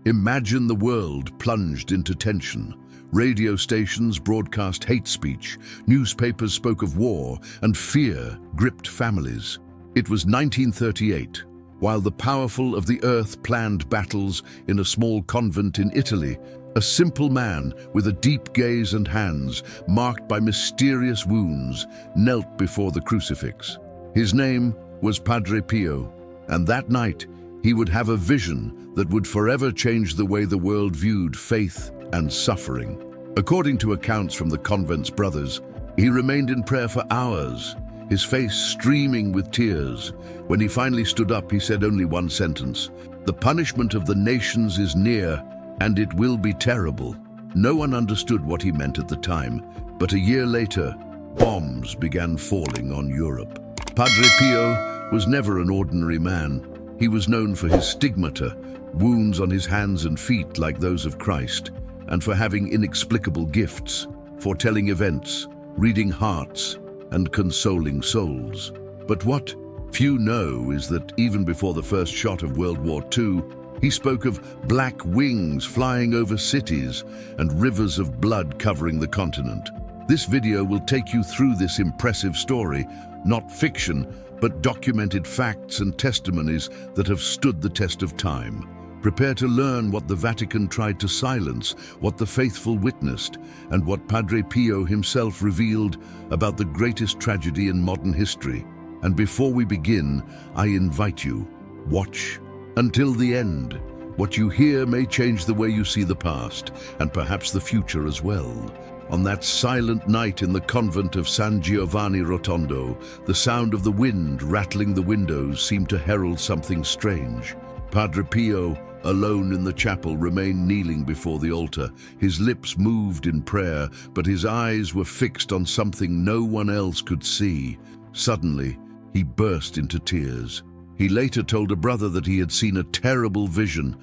Imagine the world plunged into tension. Radio stations broadcast hate speech, newspapers spoke of war, and fear gripped families. It was 1938, while the powerful of the earth planned battles in a small convent in Italy. A simple man with a deep gaze and hands marked by mysterious wounds knelt before the crucifix. His name was Padre Pio, and that night he would have a vision that would forever change the way the world viewed faith and suffering. According to accounts from the convent's brothers, he remained in prayer for hours, his face streaming with tears. When he finally stood up, he said only one sentence: "The punishment of the nations is near, and it will be terrible." No one understood what he meant at the time, but a year later, bombs began falling on Europe. Padre Pio was never an ordinary man. He was known for his stigmata, wounds on his hands and feet like those of Christ, and for having inexplicable gifts, foretelling events, reading hearts, and consoling souls. But what few know is that even before the first shot of World War II, he spoke of black wings flying over cities and rivers of blood covering the continent. This video will take you through this impressive story, not fiction, but documented facts and testimonies that have stood the test of time. Prepare to learn what the Vatican tried to silence, what the faithful witnessed, and what Padre Pio himself revealed about the greatest tragedy in modern history. And before we begin, I invite you, watch until the end. What you hear may change the way you see the past, and perhaps the future as well. On that silent night in the convent of San Giovanni Rotondo, the sound of the wind rattling the windows seemed to herald something strange. Padre Pio, alone in the chapel, remained kneeling before the altar. His lips moved in prayer, but his eyes were fixed on something no one else could see. Suddenly, he burst into tears. He later told a brother that he had seen a terrible vision,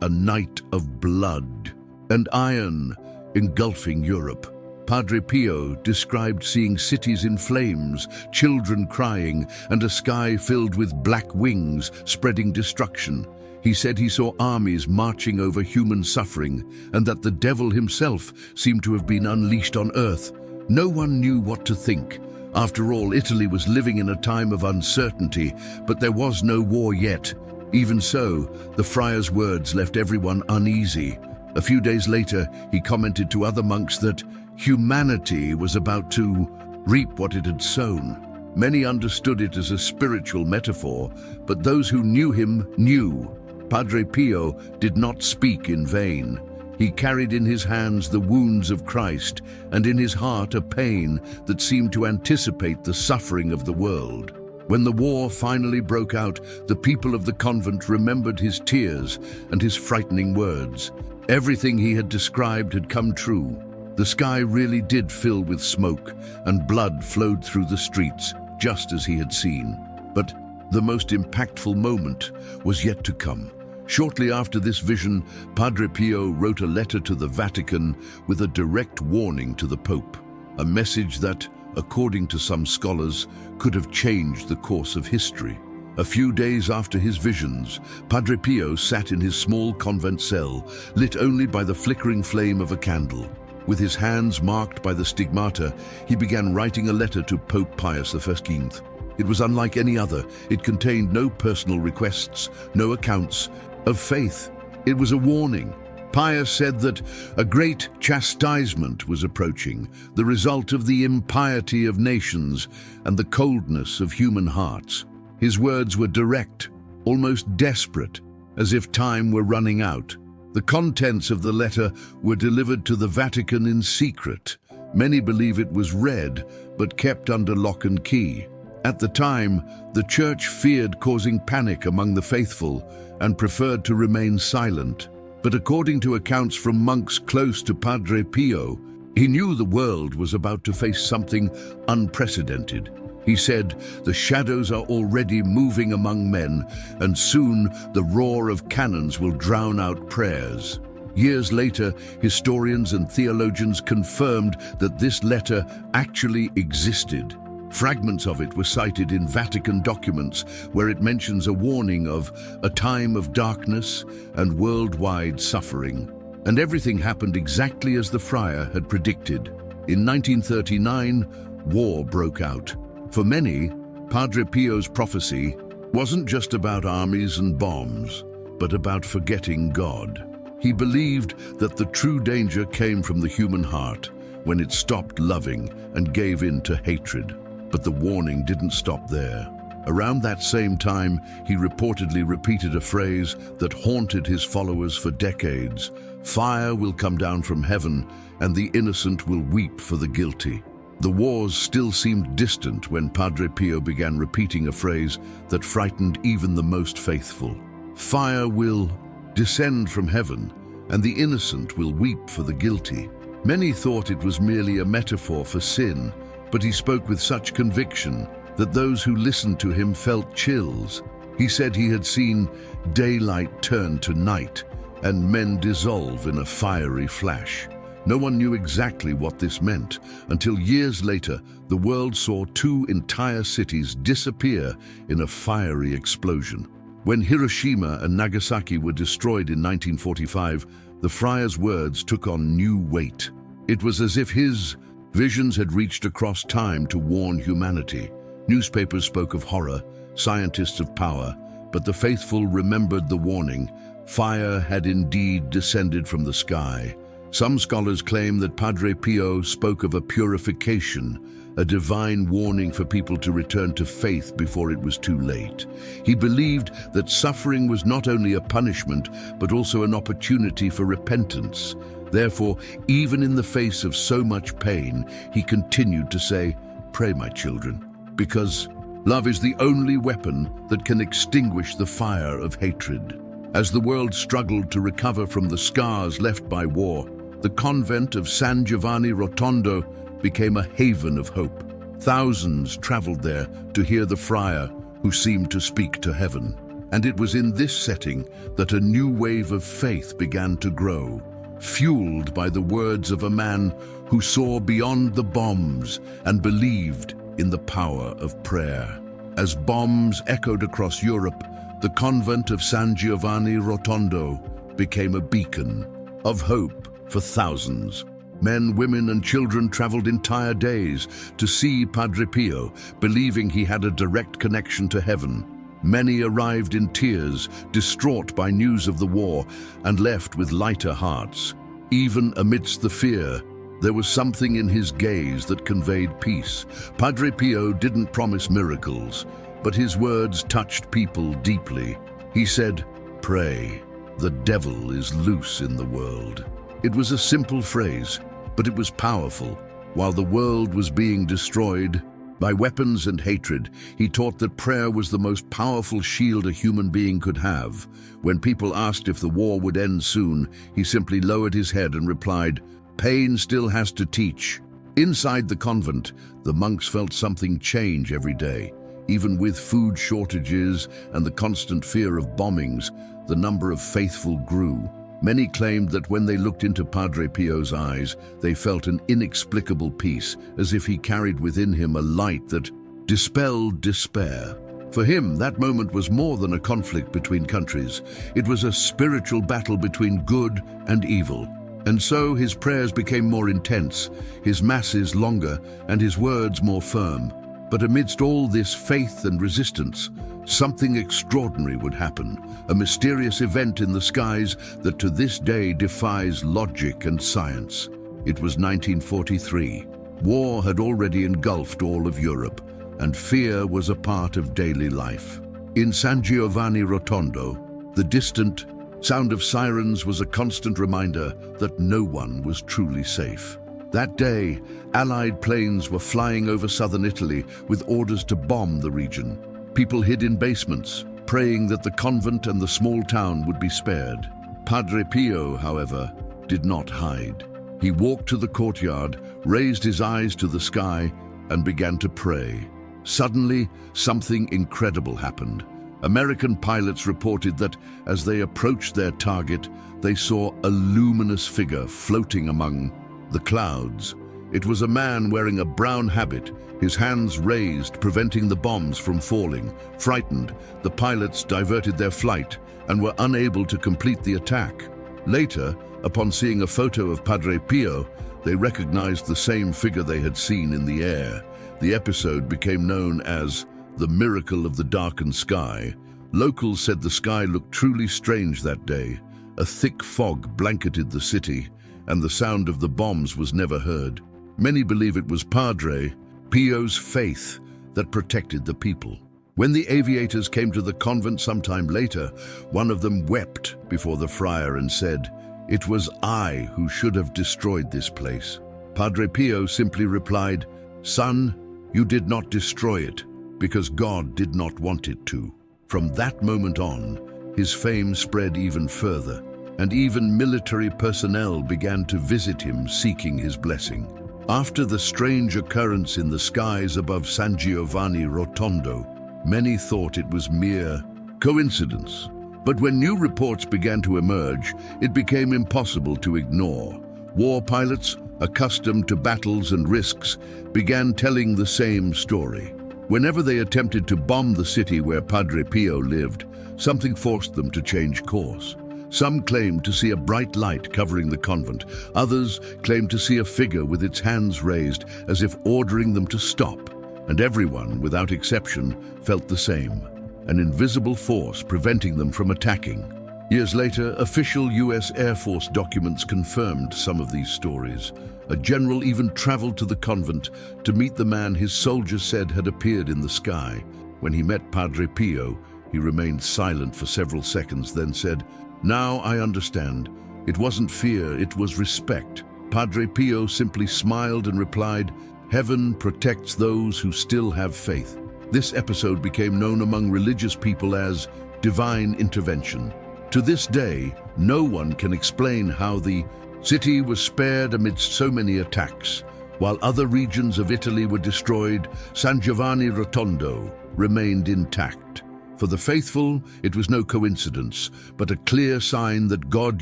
a night of blood and iron engulfing Europe. Padre Pio described seeing cities in flames, children crying, and a sky filled with black wings spreading destruction. He said he saw armies marching over human suffering, and that the devil himself seemed to have been unleashed on earth. No one knew what to think. After all, Italy was living in a time of uncertainty, but there was no war yet. Even so, the friar's words left everyone uneasy. A few days later, he commented to other monks that humanity was about to reap what it had sown. Many understood it as a spiritual metaphor, but those who knew him knew. Padre Pio did not speak in vain. He carried in his hands the wounds of Christ, and in his heart a pain that seemed to anticipate the suffering of the world. When the war finally broke out, the people of the convent remembered his tears and his frightening words. Everything he had described had come true. The sky really did fill with smoke, and blood flowed through the streets, just as he had seen. But the most impactful moment was yet to come. Shortly after this vision, Padre Pio wrote a letter to the Vatican with a direct warning to the Pope, a message that, according to some scholars, could have changed the course of history. A few days after his visions, Padre Pio sat in his small convent cell, lit only by the flickering flame of a candle. With his hands marked by the stigmata, he began writing a letter to Pope Pius XV. It was unlike any other. It contained no personal requests, no accounts of faith. It was a warning. Pius said that a great chastisement was approaching, the result of the impiety of nations and the coldness of human hearts. His words were direct, almost desperate, as if time were running out. The contents of the letter were delivered to the Vatican in secret. Many believe it was read, but kept under lock and key. At the time, the Church feared causing panic among the faithful and preferred to remain silent. But according to accounts from monks close to Padre Pio, he knew the world was about to face something unprecedented. He said, "The shadows are already moving among men, and soon the roar of cannons will drown out prayers." Years later, historians and theologians confirmed that this letter actually existed. Fragments of it were cited in Vatican documents where it mentions a warning of a time of darkness and worldwide suffering. And everything happened exactly as the friar had predicted. In 1939, war broke out. For many, Padre Pio's prophecy wasn't just about armies and bombs, but about forgetting God. He believed that the true danger came from the human heart when it stopped loving and gave in to hatred. But the warning didn't stop there. Around that same time, he reportedly repeated a phrase that haunted his followers for decades: "Fire will come down from heaven, and the innocent will weep for the guilty." The wars still seemed distant when Padre Pio began repeating a phrase that frightened even the most faithful. "Fire will descend from heaven, and the innocent will weep for the guilty." Many thought it was merely a metaphor for sin, but he spoke with such conviction that those who listened to him felt chills. He said he had seen daylight turn to night and men dissolve in a fiery flash. No one knew exactly what this meant until years later the world saw two entire cities disappear in a fiery explosion. When Hiroshima and Nagasaki were destroyed in 1945, the friar's words took on new weight. It was as if his visions had reached across time to warn humanity. Newspapers spoke of horror, scientists of power, but the faithful remembered the warning. Fire had indeed descended from the sky. Some scholars claim that Padre Pio spoke of a purification, a divine warning for people to return to faith before it was too late. He believed that suffering was not only a punishment, but also an opportunity for repentance. Therefore, even in the face of so much pain, he continued to say, "Pray, my children, because love is the only weapon that can extinguish the fire of hatred." As the world struggled to recover from the scars left by war, the convent of San Giovanni Rotondo became a haven of hope. Thousands traveled there to hear the friar who seemed to speak to heaven. And it was in this setting that a new wave of faith began to grow, fueled by the words of a man who saw beyond the bombs and believed in the power of prayer. As bombs echoed across Europe, the convent of San Giovanni Rotondo became a beacon of hope for thousands. Men, women, and children traveled entire days to see Padre Pio, believing he had a direct connection to heaven. Many arrived in tears, distraught by news of the war, and left with lighter hearts. Even amidst the fear, there was something in his gaze that conveyed peace. Padre Pio didn't promise miracles, but his words touched people deeply. He said, "Pray, the devil is loose in the world." It was a simple phrase, but it was powerful. While the world was being destroyed by weapons and hatred, he taught that prayer was the most powerful shield a human being could have. When people asked if the war would end soon, he simply lowered his head and replied, "Pain still has to teach." Inside the convent, the monks felt something change every day. Even with food shortages and the constant fear of bombings, the number of faithful grew. Many claimed that when they looked into Padre Pio's eyes, they felt an inexplicable peace, as if he carried within him a light that dispelled despair. For him, that moment was more than a conflict between countries. It was a spiritual battle between good and evil. And so his prayers became more intense, his masses longer, and his words more firm. But amidst all this faith and resistance, something extraordinary would happen, a mysterious event in the skies that to this day defies logic and science. It was 1943. War had already engulfed all of Europe, and fear was a part of daily life. In San Giovanni Rotondo, the distant sound of sirens was a constant reminder that no one was truly safe. That day, Allied planes were flying over southern Italy with orders to bomb the region. People hid in basements, praying that the convent and the small town would be spared. Padre Pio, however, did not hide. He walked to the courtyard, raised his eyes to the sky, and began to pray. Suddenly, something incredible happened. American pilots reported that as they approached their target, they saw a luminous figure floating among the clouds. It was a man wearing a brown habit, his hands raised, preventing the bombs from falling. Frightened, the pilots diverted their flight and were unable to complete the attack. Later, upon seeing a photo of Padre Pio, they recognized the same figure they had seen in the air. The episode became known as the miracle of the darkened sky. Locals said the sky looked truly strange that day. A thick fog blanketed the city, and the sound of the bombs was never heard. Many believe it was Padre Pio's faith that protected the people. When the aviators came to the convent sometime later, one of them wept before the friar and said, "It was I who should have destroyed this place." Padre Pio simply replied, "Son, you did not destroy it because God did not want it to." From that moment on, his fame spread even further, and even military personnel began to visit him seeking his blessing. After the strange occurrence in the skies above San Giovanni Rotondo, many thought it was mere coincidence. But when new reports began to emerge, it became impossible to ignore. War pilots, accustomed to battles and risks, began telling the same story. Whenever they attempted to bomb the city where Padre Pio lived, something forced them to change course. Some claimed to see a bright light covering the convent. Others claimed to see a figure with its hands raised as if ordering them to stop. And everyone, without exception, felt the same. An invisible force preventing them from attacking. Years later, official US Air Force documents confirmed some of these stories. A general even traveled to the convent to meet the man his soldiers said had appeared in the sky. When he met Padre Pio, he remained silent for several seconds, then said, "Now I understand. It wasn't fear, it was respect." Padre Pio simply smiled and replied, "Heaven protects those who still have faith." This episode became known among religious people as divine intervention. To this day, no one can explain how the city was spared amidst so many attacks. While other regions of Italy were destroyed, San Giovanni Rotondo remained intact. For the faithful, it was no coincidence, but a clear sign that God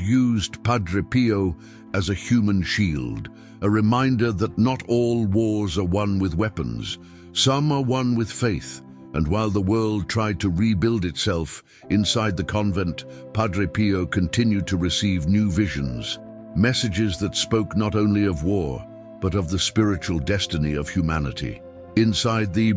used Padre Pio as a human shield, a reminder that not all wars are won with weapons. Some are won with faith, and while the world tried to rebuild itself inside the convent, Padre Pio continued to receive new visions, messages that spoke not only of war, but of the spiritual destiny of humanity. Inside the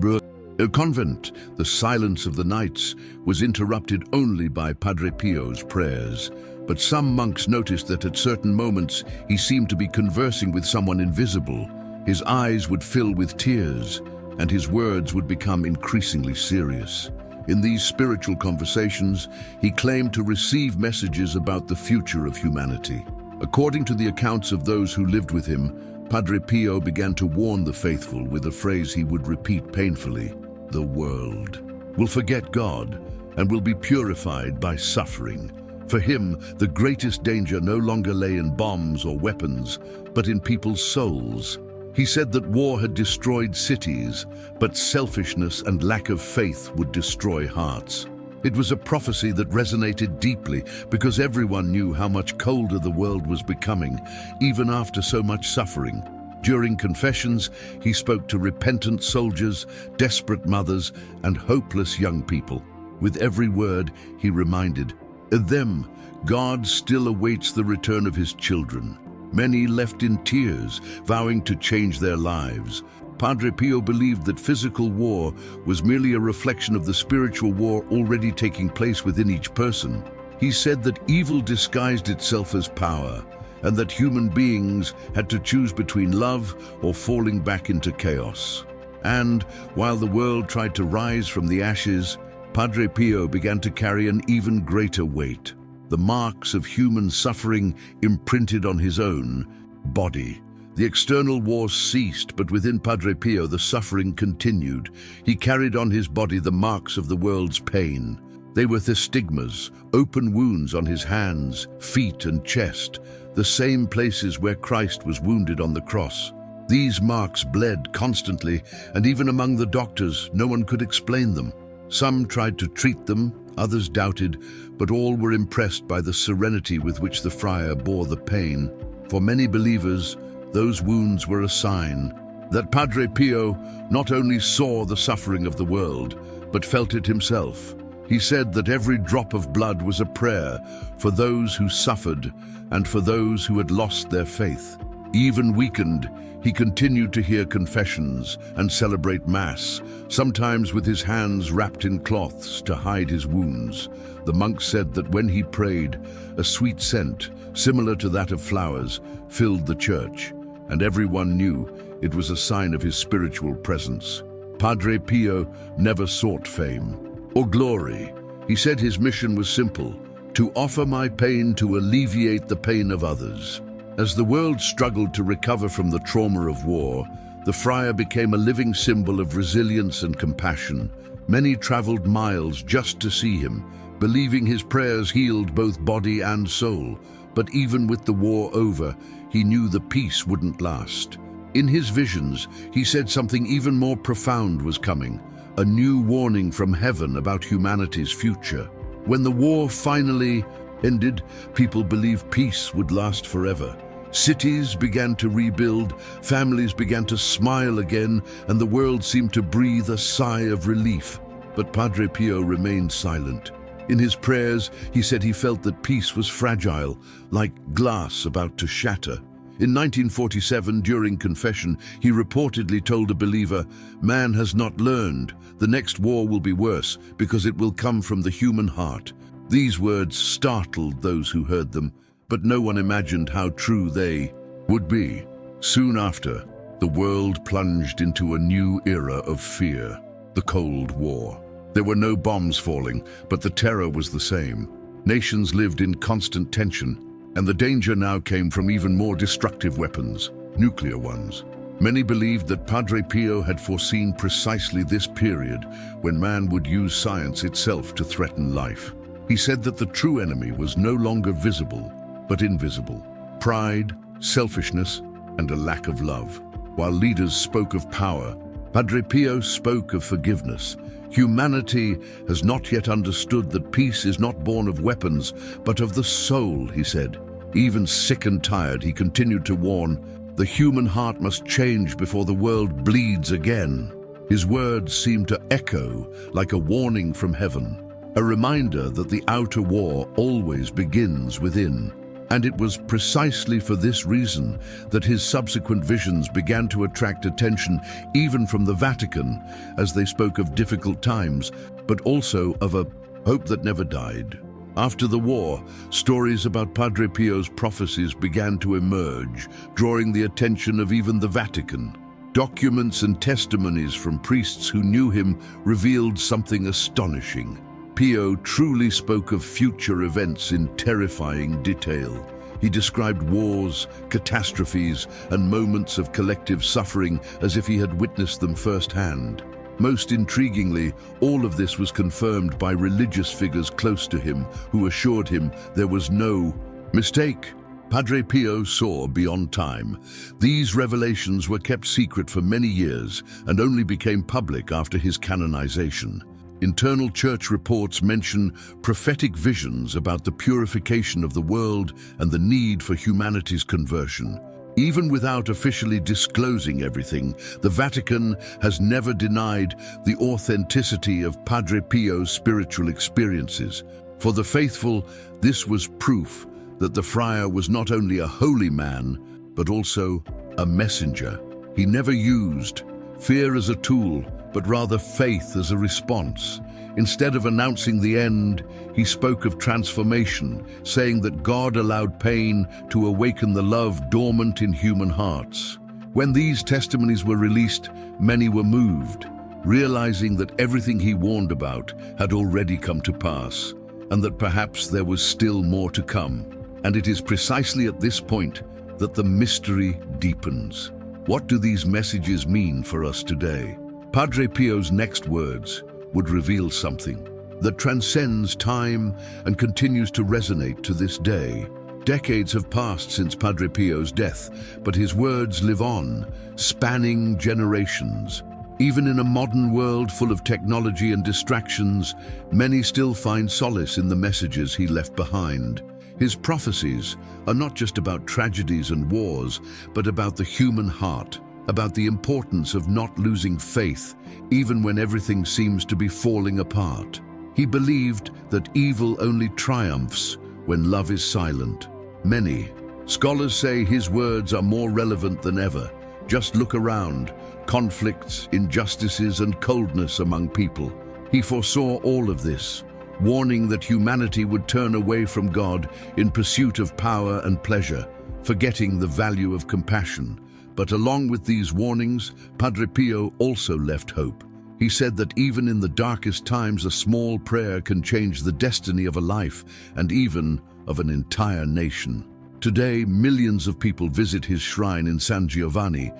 convent, the silence of the nights was interrupted only by Padre Pio's prayers. But some monks noticed that at certain moments he seemed to be conversing with someone invisible. His eyes would fill with tears, and his words would become increasingly serious. In these spiritual conversations, he claimed to receive messages about the future of humanity. According to the accounts of those who lived with him, Padre Pio began to warn the faithful with a phrase he would repeat painfully: "The world will forget God and will be purified by suffering." For him, the greatest danger no longer lay in bombs or weapons, but in people's souls. He said that war had destroyed cities, but selfishness and lack of faith would destroy hearts. It was a prophecy that resonated deeply because everyone knew how much colder the world was becoming, even after so much suffering. During confessions, he spoke to repentant soldiers, desperate mothers, and hopeless young people. With every word, he reminded them, God still awaits the return of his children. Many left in tears, vowing to change their lives. Padre Pio believed that physical war was merely a reflection of the spiritual war already taking place within each person. He said that evil disguised itself as power, and that human beings had to choose between love or falling back into chaos. And while the world tried to rise from the ashes, Padre Pio began to carry an even greater weight. The marks of human suffering imprinted on his own body. The external wars ceased, but within Padre Pio the suffering continued. He carried on his body the marks of the world's pain. They were the stigmas, open wounds on his hands, feet, and chest, the same places where Christ was wounded on the cross. These marks bled constantly, and even among the doctors, no one could explain them. Some tried to treat them, others doubted, but all were impressed by the serenity with which the friar bore the pain. For many believers, those wounds were a sign that Padre Pio not only saw the suffering of the world, but felt it himself. He said that every drop of blood was a prayer for those who suffered and for those who had lost their faith. Even weakened, he continued to hear confessions and celebrate Mass, sometimes with his hands wrapped in cloths to hide his wounds. The monk said that when he prayed, a sweet scent, similar to that of flowers, filled the church, and everyone knew it was a sign of his spiritual presence. Padre Pio never sought fame or glory. He said his mission was simple: to offer my pain to alleviate the pain of others. As the world struggled to recover from the trauma of war, the friar became a living symbol of resilience and compassion. Many traveled miles just to see him, believing his prayers healed both body and soul. But even with the war over, he knew the peace wouldn't last. In his visions, he said something even more profound was coming, a new warning from heaven about humanity's future. When the war finally ended, people believed peace would last forever. Cities began to rebuild, families began to smile again, and the world seemed to breathe a sigh of relief. But Padre Pio remained silent. In his prayers, he said he felt that peace was fragile, like glass about to shatter. In 1947, during confession, he reportedly told a believer, "Man has not learned. The next war will be worse because it will come from the human heart." These words startled those who heard them, but no one imagined how true they would be. Soon after, the world plunged into a new era of fear, the Cold War. There were no bombs falling, but the terror was the same. Nations lived in constant tension, and the danger now came from even more destructive weapons, nuclear ones. Many believed that Padre Pio had foreseen precisely this period when man would use science itself to threaten life. He said that the true enemy was no longer visible, but invisible. Pride, selfishness, and a lack of love. While leaders spoke of power, Padre Pio spoke of forgiveness. Humanity has not yet understood that peace is not born of weapons, but of the soul, he said. Even sick and tired, he continued to warn, the human heart must change before the world bleeds again. His words seemed to echo like a warning from heaven, a reminder that the outer war always begins within. And it was precisely for this reason that his subsequent visions began to attract attention even from the Vatican, as they spoke of difficult times, but also of a hope that never died. After the war, stories about Padre Pio's prophecies began to emerge, drawing the attention of even the Vatican. Documents and testimonies from priests who knew him revealed something astonishing. Pio truly spoke of future events in terrifying detail. He described wars, catastrophes, and moments of collective suffering as if he had witnessed them firsthand. Most intriguingly, all of this was confirmed by religious figures close to him who assured him there was no mistake. Padre Pio saw beyond time. These revelations were kept secret for many years and only became public after his canonization. Internal church reports mention prophetic visions about the purification of the world and the need for humanity's conversion. Even without officially disclosing everything, the Vatican has never denied the authenticity of Padre Pio's spiritual experiences. For the faithful, this was proof that the friar was not only a holy man, but also a messenger. He never used fear as a tool, but rather faith as a response. Instead of announcing the end, he spoke of transformation, saying that God allowed pain to awaken the love dormant in human hearts. When these testimonies were released, many were moved, realizing that everything he warned about had already come to pass, and that perhaps there was still more to come. And it is precisely at this point that the mystery deepens. What do these messages mean for us today? Padre Pio's next words would reveal something that transcends time and continues to resonate to this day. Decades have passed since Padre Pio's death, but his words live on, spanning generations. Even in a modern world full of technology and distractions, many still find solace in the messages he left behind. His prophecies are not just about tragedies and wars, but about the human heart, about the importance of not losing faith, even when everything seems to be falling apart. He believed that evil only triumphs when love is silent. Many scholars say his words are more relevant than ever. Just look around: conflicts, injustices, and coldness among people. He foresaw all of this, warning that humanity would turn away from God in pursuit of power and pleasure, forgetting the value of compassion. But along with these warnings, Padre Pio also left hope. He said that even in the darkest times, a small prayer can change the destiny of a life and even of an entire nation. Today, millions of people visit his shrine in San Giovanni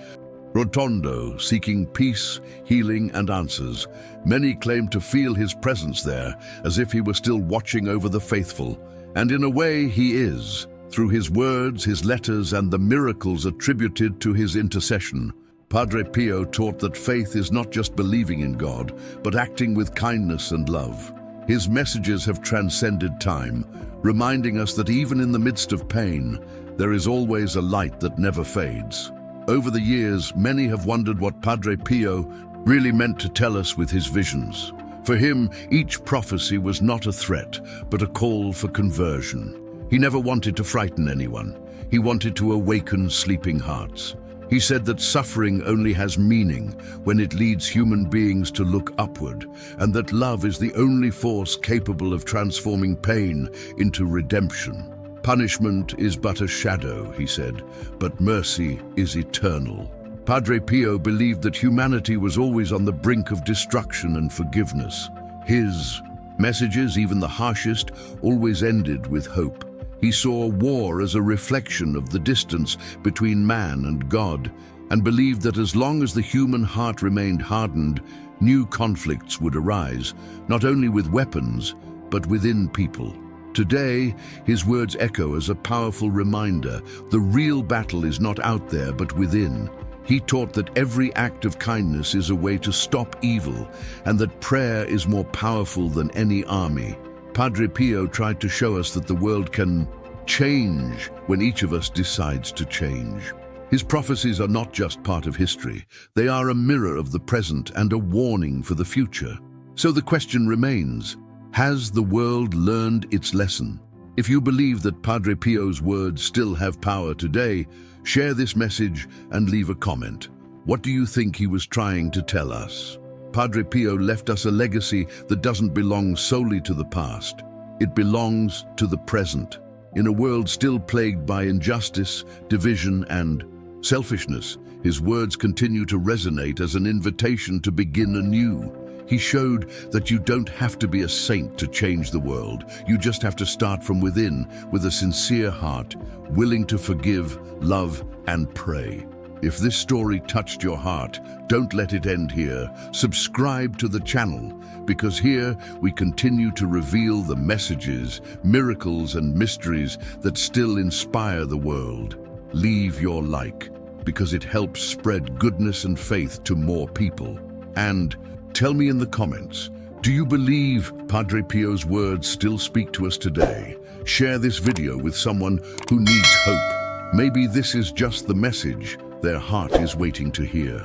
Rotondo, seeking peace, healing, and answers. Many claim to feel his presence there, as if he were still watching over the faithful. And in a way, he is, through his words, his letters, and the miracles attributed to his intercession. Padre Pio taught that faith is not just believing in God, but acting with kindness and love. His messages have transcended time, reminding us that even in the midst of pain, there is always a light that never fades. Over the years, many have wondered what Padre Pio really meant to tell us with his visions. For him, each prophecy was not a threat, but a call for conversion. He never wanted to frighten anyone. He wanted to awaken sleeping hearts. He said that suffering only has meaning when it leads human beings to look upward, and that love is the only force capable of transforming pain into redemption. Punishment is but a shadow, he said, but mercy is eternal. Padre Pio believed that humanity was always on the brink of destruction and forgiveness. His messages, even the harshest, always ended with hope. He saw war as a reflection of the distance between man and God, and believed that as long as the human heart remained hardened, new conflicts would arise, not only with weapons, but within people. Today, his words echo as a powerful reminder: the real battle is not out there, but within. He taught that every act of kindness is a way to stop evil, and that prayer is more powerful than any army. Padre Pio tried to show us that the world can change when each of us decides to change. His prophecies are not just part of history. They are a mirror of the present and a warning for the future. So the question remains: has the world learned its lesson? If you believe that Padre Pio's words still have power today, share this message and leave a comment. What do you think he was trying to tell us? Padre Pio left us a legacy that doesn't belong solely to the past. It belongs to the present. In a world still plagued by injustice, division, and selfishness, his words continue to resonate as an invitation to begin anew. He showed that you don't have to be a saint to change the world. You just have to start from within with a sincere heart, willing to forgive, love, and pray. If this story touched your heart, don't let it end here. Subscribe to the channel, because here we continue to reveal the messages, miracles, and mysteries that still inspire the world. Leave your like, because it helps spread goodness and faith to more people. And tell me in the comments, do you believe Padre Pio's words still speak to us today? Share this video with someone who needs hope. Maybe this is just the message their heart is waiting to hear.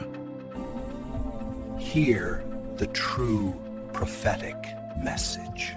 Hear the true prophetic message.